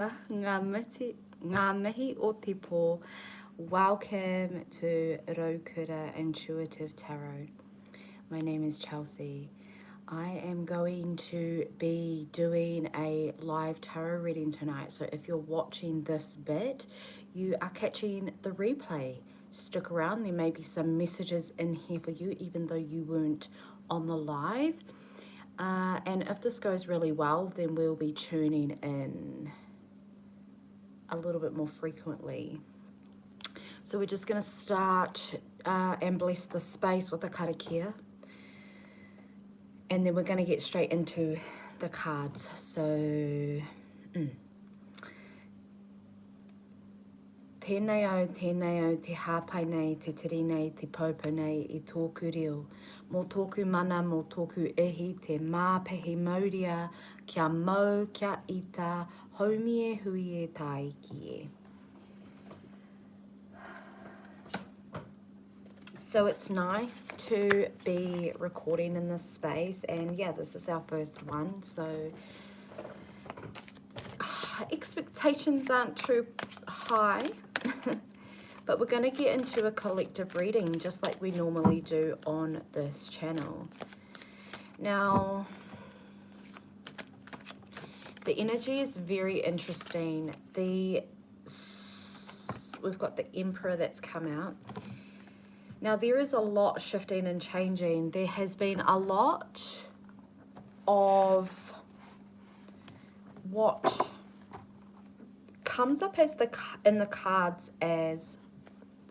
Ngā mihi o te pō. Welcome to Raukura Intuitive Tarot. My name is Chelsea. I am going to be doing a live tarot reading tonight. So if you're watching this bit, you are catching the replay. Stick around, there may be some messages in here for you, even though you weren't on the live. And if this goes really well, then we'll be tuning in a little bit more frequently. So we're just going to start and bless the space with a karakia. And then we're going to get straight into the cards. So, tēnei au, te hāpai nei, te tiri nei, te paupa nei, I tōku reo. Mō tōku mana, mō tōku ihi, te māpehi mauria, kia mau, kia ita, haumi e hui e taiki e. So it's nice to be recording in this space, and yeah, this is our first one, so expectations aren't too high, but we're going to get into a collective reading just like we normally do on this channel. Now, the energy is very interesting. We've got the Emperor that's come out. Now, there is a lot shifting and changing. There has been a lot of what comes up as in the cards as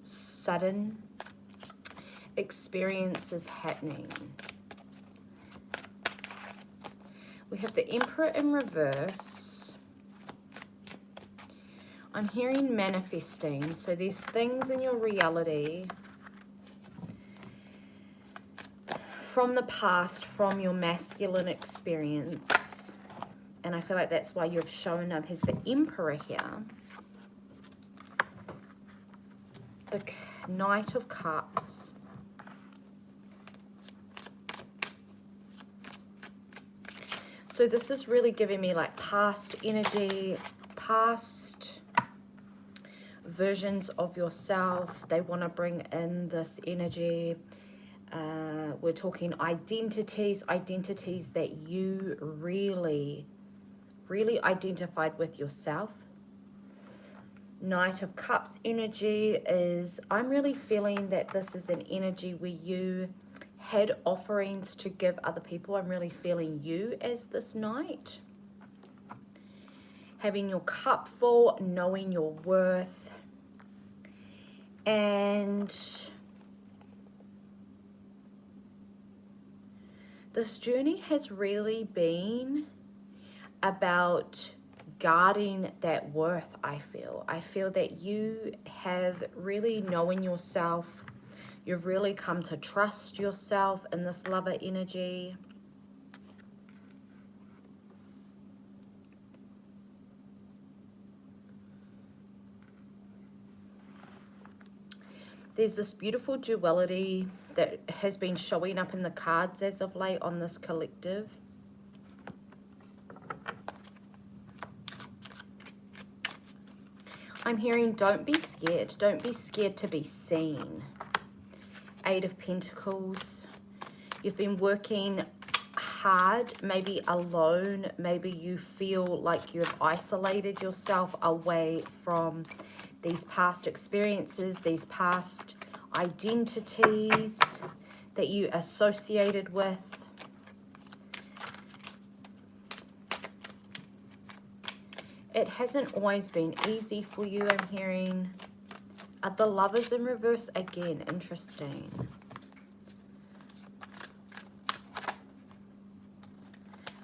sudden experiences happening. We have the Emperor in reverse. I'm hearing manifesting. So there's things in your reality from the past, from your masculine experience. And I feel like that's why you've shown up as the Emperor here. The Knight of Cups. So this is really giving me like past energy, past versions of yourself. They want to bring in this energy. We're talking identities that you really identified with yourself. Knight of Cups energy is, I'm really feeling that this is an energy where you had offerings to give other people. I'm really feeling you as this knight. Having your cup full, knowing your worth. And this journey has really been about guarding that worth, I feel. I feel that you have really known yourself. You've really come to trust yourself in this lover energy. There's this beautiful duality that has been showing up in the cards as of late on this collective. I'm hearing don't be scared. Don't be scared to be seen. Eight of Pentacles. You've been working hard, maybe alone. Maybe you feel like you've isolated yourself away from these past experiences, these past identities that you associated with. It hasn't always been easy for you, I'm hearing. The Lovers in reverse again, interesting.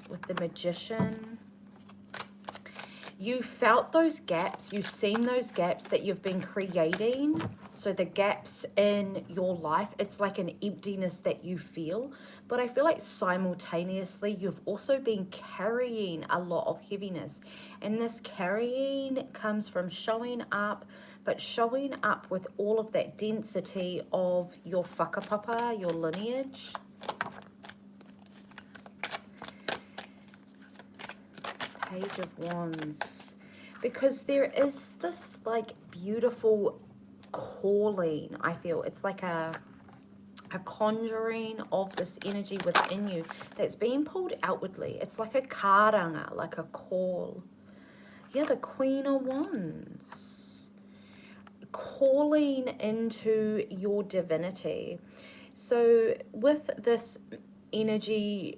With the Magician. You felt those gaps, you've seen those gaps that you've been creating. So the gaps in your life, it's like an emptiness that you feel. But I feel like simultaneously, you've also been carrying a lot of heaviness. And this carrying comes from showing up, but showing up with all of that density of your whakapapa, your lineage. Page of Wands. because there is this like beautiful calling. I feel it's like a conjuring of this energy within you that's being pulled outwardly. It's like a karanga, like a call. Yeah, the Queen of Wands, calling into your divinity. So with this energy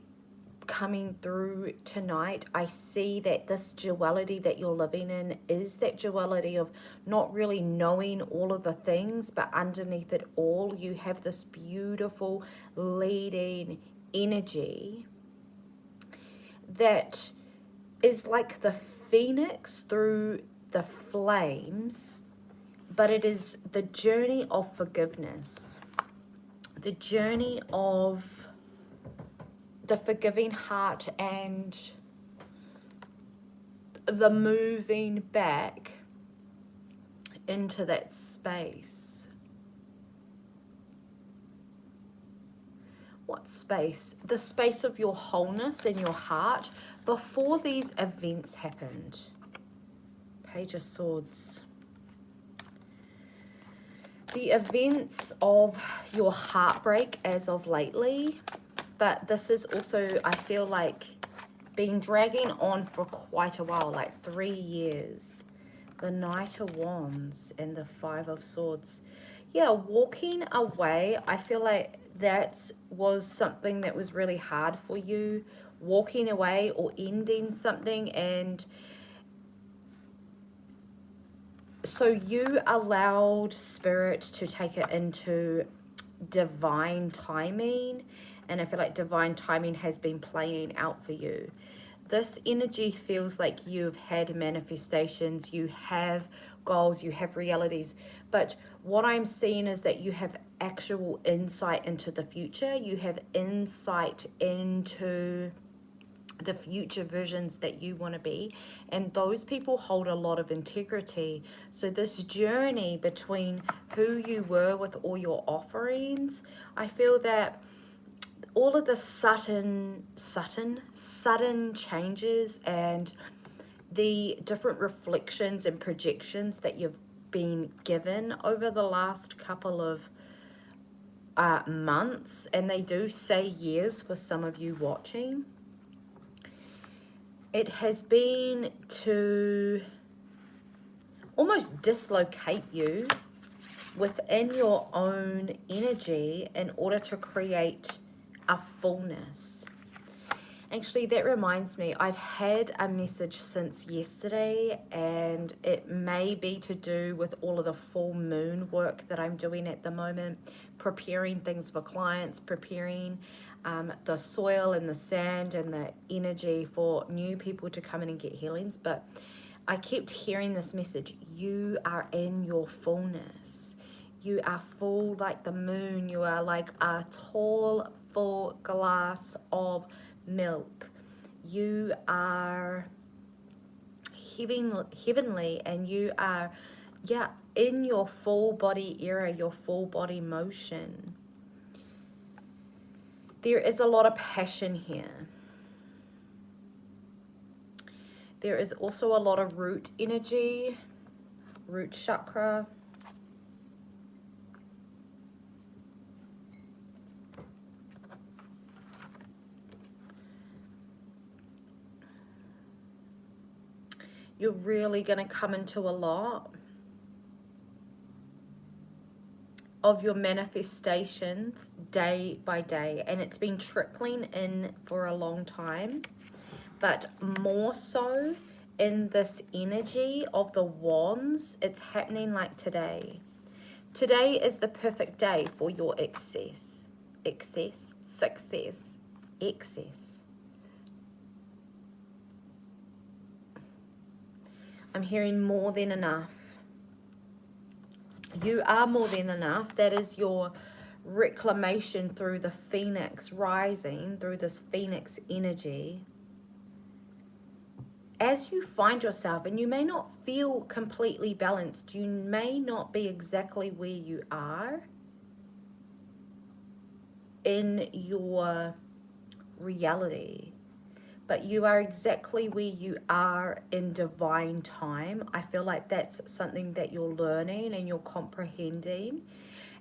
coming through tonight, I see that this duality that you're living in is that duality of not really knowing all of the things, but underneath it all you have this beautiful leading energy that is like the phoenix through the flames, but it is the journey of forgiveness, the journey of the forgiving heart, and the moving back into that space. What space? The space of your wholeness in your heart before these events happened. Page of Swords. The events of your heartbreak as of lately, but this is also, I feel like, been dragging on for quite a while, like 3 years. The Knight of Wands and the Five of Swords. Yeah, walking away, I feel like that was something that was really hard for you. Walking away or ending something, and so you allowed Spirit to take it into divine timing, and I feel like divine timing has been playing out for you. This energy feels like you've had manifestations, you have goals, you have realities, but what I'm seeing is that you have actual insight into the future. You have insight into the future visions that you want to be, and those people hold a lot of integrity. So this journey between who you were with all your offerings, I feel that all of the sudden changes and the different reflections and projections that you've been given over the last couple of months, and they do say years for some of you watching, it has been to almost dislocate you within your own energy in order to create a fullness. Actually, that reminds me, I've had a message since yesterday, and it may be to do with all of the full moon work that I'm doing at the moment, preparing things for clients, preparing the soil and the sand and the energy for new people to come in and get healings. But I kept hearing this message: you are in your fullness. You are full like the moon. You are like a tall, full glass of milk. You are heavenly, and you are, yeah, in your full body era, your full body motion. There is a lot of passion here. There is also a lot of root energy, root chakra. You're really going to come into a lot of your manifestations day by day, and it's been trickling in for a long time, but more so in this energy of the wands, it's happening like today. Today is the perfect day for your success, excess. I'm hearing more than enough. You are more than enough. That is your reclamation through the phoenix rising, through this phoenix energy. As you find yourself, and you may not feel completely balanced, you may not be exactly where you are in your reality, but you are exactly where you are in divine time. I feel like that's something that you're learning and you're comprehending.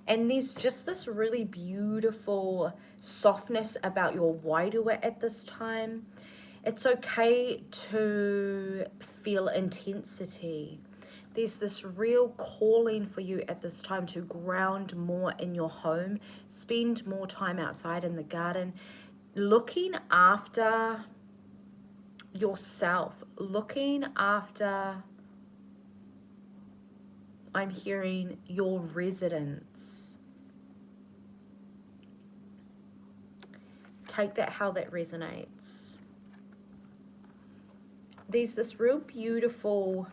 And there's just this really beautiful softness about your wairua at this time. It's okay to feel intensity. There's this real calling for you at this time to ground more in your home, spend more time outside in the garden, looking after yourself, looking after, I'm hearing, your residence. Take that how that resonates. There's this real beautiful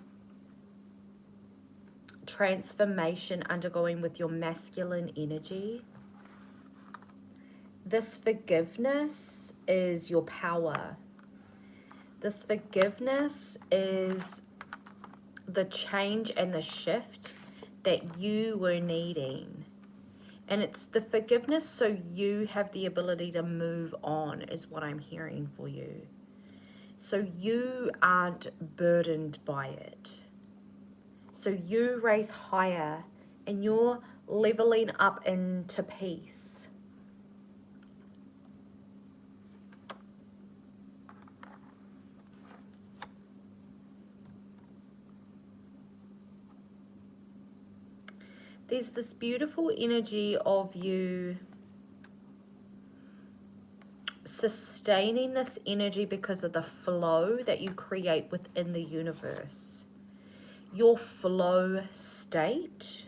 transformation undergoing with your masculine energy. This forgiveness is your power. This forgiveness is the change and the shift that you were needing. And it's the forgiveness so you have the ability to move on is what I'm hearing for you. So you aren't burdened by it. So you raise higher and you're leveling up into peace. There's this beautiful energy of you sustaining this energy because of the flow that you create within the universe. Your flow state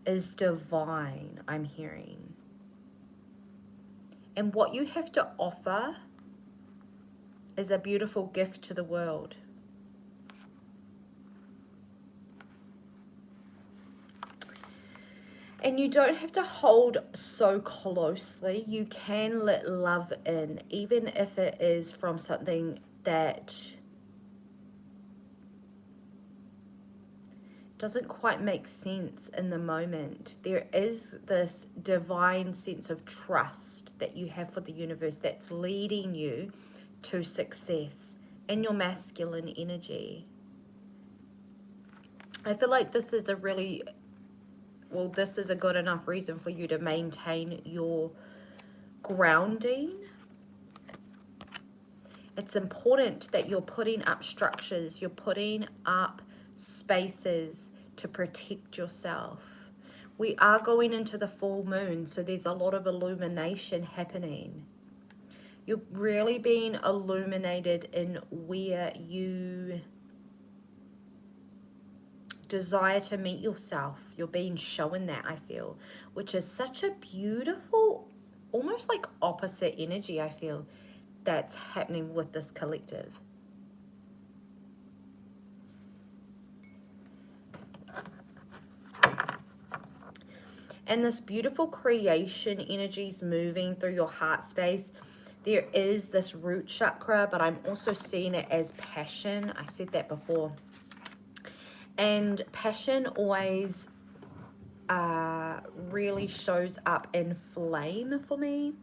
is divine, I'm hearing. And what you have to offer is a beautiful gift to the world. And you don't have to hold so closely. You can let love in, even if it is from something that doesn't quite make sense in the moment. There is this divine sense of trust that you have for the universe that's leading you to success in your masculine energy. I feel like this is a really... well, this is a good enough reason for you to maintain your grounding. It's important that you're putting up structures, you're putting up spaces to protect yourself. We are going into the full moon, so there's a lot of illumination happening. You're really being illuminated in where you desire to meet yourself. You're being shown that, I feel, which is such a beautiful, almost like opposite energy, I feel, that's happening with this collective. And this beautiful creation energy is moving through your heart space. There is this root chakra, but I'm also seeing it as passion. I said that before. And passion always really shows up in flame for me.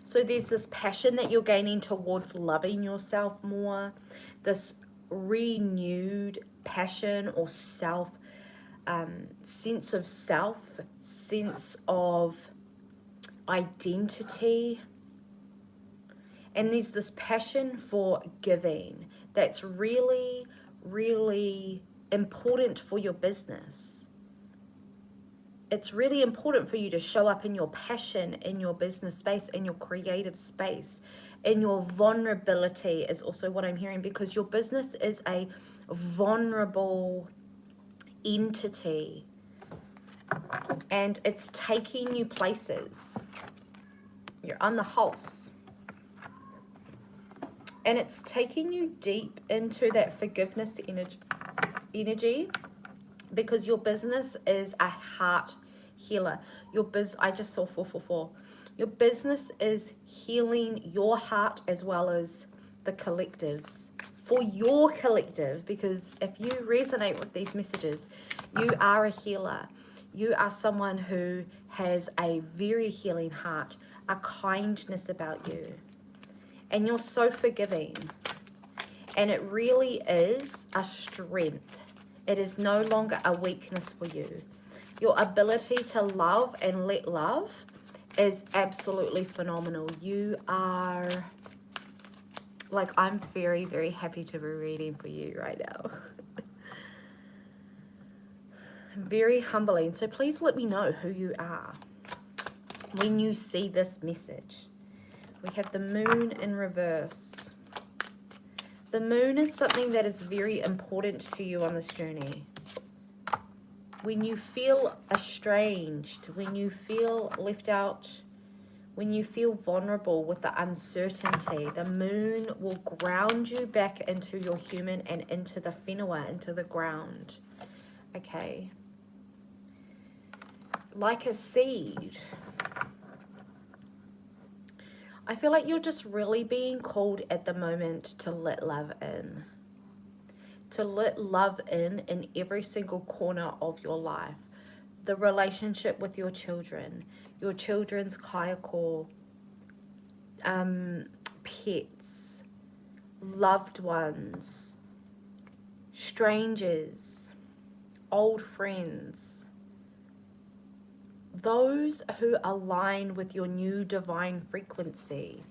So there's this passion that you're gaining towards loving yourself more. This renewed passion or sense of self, sense of identity. And there's this passion for giving that's really, really important for your business. It's really important for you to show up in your passion, in your business space, in your creative space, in your vulnerability is also what I'm hearing, because your business is a vulnerable entity and it's taking you places. You're on the house and it's taking you deep into that forgiveness energy because your business is a heart healer. I just saw 444. Your business is healing your heart as well as the collectives. For your collective, because if you resonate with these messages, you are a healer. You are someone who has a very healing heart, a kindness about you. And you're so forgiving. And it really is a strength. It is no longer a weakness for you. Your ability to love and let love is absolutely phenomenal. You are, like, I'm very, very happy to be reading for you right now. Very humbling. So please let me know who you are when you see this message. We have the moon in reverse. The moon is something that is very important to you on this journey. When you feel estranged, when you feel left out, when you feel vulnerable with the uncertainty, the moon will ground you back into your human and into the whenua, into the ground. Okay. Like a seed. I feel like you're just really being called at the moment to let love in. To let love in every single corner of your life. The relationship with your children, your children's kaiako, pets, loved ones, strangers, old friends. Those who align with your new divine frequency.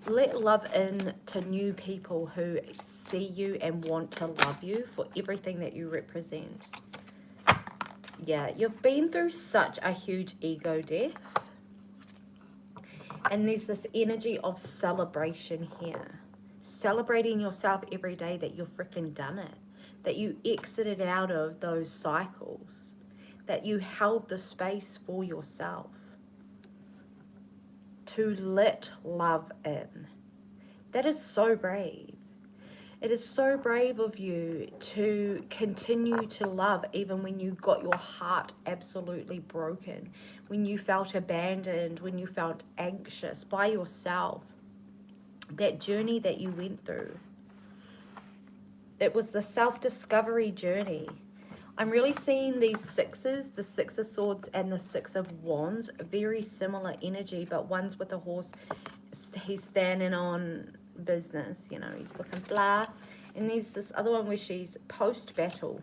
Let love in to new people who see you and want to love you for everything that you represent. Yeah, you've been through such a huge ego death. And there's this energy of celebration here. Celebrating yourself every day that you've freaking done it. That you exited out of those cycles. That you held the space for yourself to let love in. That is so brave. It is so brave of you to continue to love even when you got your heart absolutely broken, when you felt abandoned, when you felt anxious by yourself. That journey that you went through. It was the self-discovery journey. I'm really seeing these sixes, the Six of Swords and the Six of Wands, very similar energy, but one's with a horse, he's standing on business, you know, he's looking blah. And there's this other one where she's post-battle.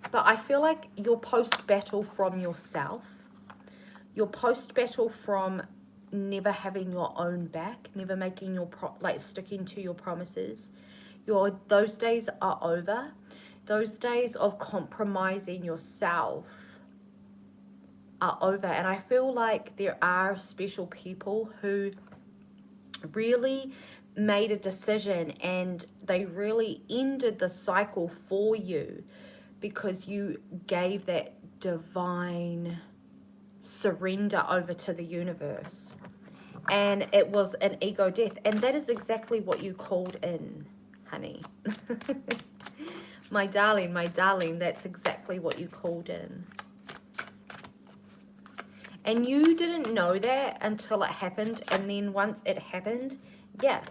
But I feel like you're post-battle from yourself. You're post-battle from never having your own back, never making your, sticking to your promises. Those days are over. Those days of compromising yourself are over. And I feel like there are special people who really made a decision and they really ended the cycle for you because you gave that divine surrender over to the universe. And it was an ego death. And that is exactly what you called in, honey. My darling, that's exactly what you called in. And you didn't know that until it happened. And then once it happened, yeah,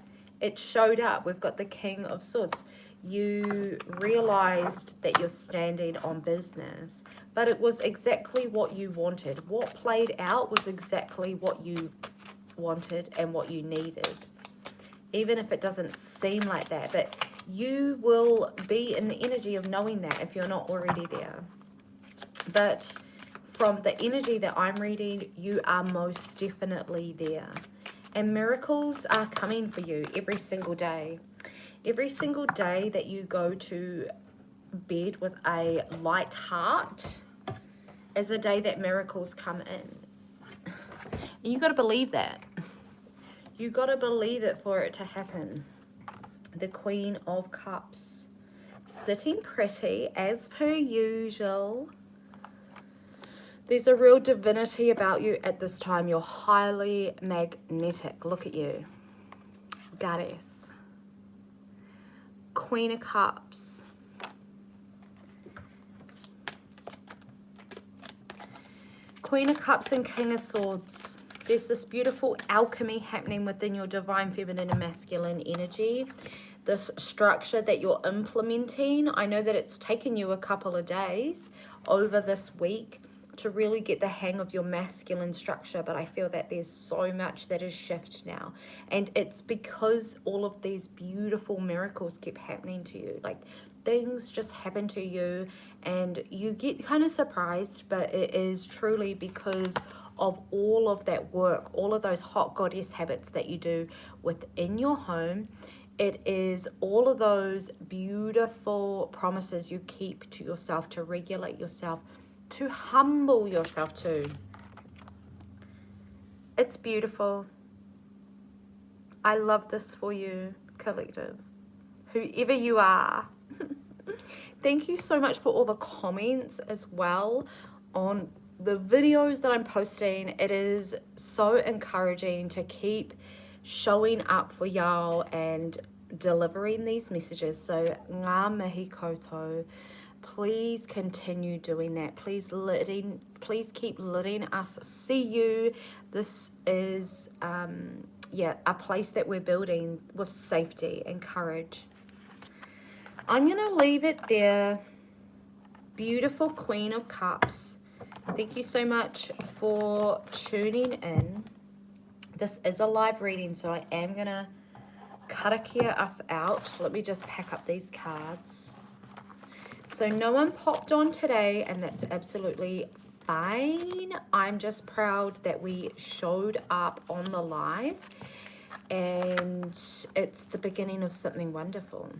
it showed up. We've got the King of Swords. You realized that you're standing on business. But it was exactly what you wanted. What played out was exactly what you wanted and what you needed. Even if it doesn't seem like that. But you will be in the energy of knowing that if you're not already there. But from the energy that I'm reading, you are most definitely there. And miracles are coming for you every single day. Every single day that you go to bed with a light heart is a day that miracles come in. And you got to believe that. You got to believe it for it to happen. The Queen of Cups. Sitting pretty as per usual. There's a real divinity about you at this time. You're highly magnetic. Look at you. Goddess. Queen of Cups. Queen of Cups and King of Swords. There's this beautiful alchemy happening within your divine feminine and masculine energy. This structure that you're implementing. I know that it's taken you a couple of days over this week to really get the hang of your masculine structure, but I feel that there's so much that is shift now. And it's because all of these beautiful miracles keep happening to you. Like, things just happen to you and you get kind of surprised, but it is truly because of all of that work, all of those hot goddess habits that you do within your home. It is all of those beautiful promises you keep to yourself to regulate yourself, to humble yourself too. It's beautiful. I love this for you, collective, whoever you are. Thank you so much for all the comments as well on the videos that I'm posting. It is so encouraging to keep showing up for y'all and delivering these messages. So ngā mihi koutou. Please continue doing that. Please keep letting us see you. This is a place that we're building with safety and courage. I'm gonna leave it there. Beautiful Queen of Cups. Thank you so much for tuning in. This is a live reading, so I am gonna karakia us out. Let me just pack up these cards. So no one popped on today, and that's absolutely fine. I'm just proud that we showed up on the live, and it's the beginning of something wonderful.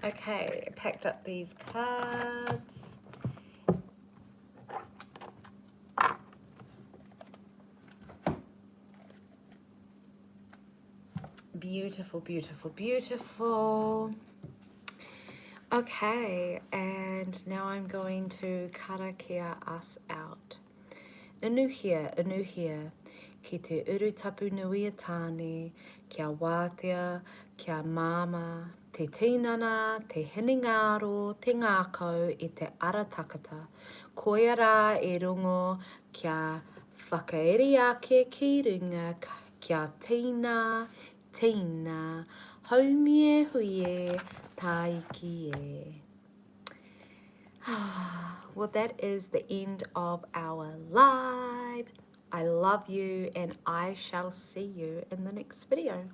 Okay, packed up these cards. Beautiful, beautiful, beautiful. Okay, and now I'm going to karakia us out. Anuhia, ki te urutapu nui a tāne, kia wātea, kia māma, te tinana, te hiningaro, te ngākau i te ara takata. Koia rā e rongo kia whakaeri ake ki runga, kia tīna, haumie huie, taiki e. Well, that is the end of our live. I love you, and I shall see you in the next video.